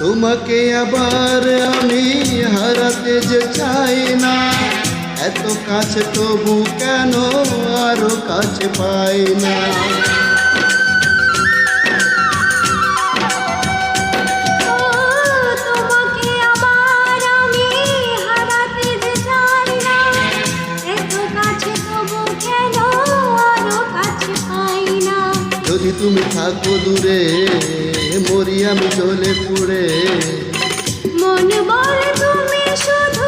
তোমাকে আবার আমি হারাতে যে চাই না, এত কাছে তবু কেন আরো কাছে পাই না। তোমাকে আবার আমি হারাতে যে চাই না, এত কাছে তবু কেন আরো কাছে পাই না। যদি তুমি থাকো দূরে মরি আমি জ্বলে পুড়ে। মন বলে তুমি শুধু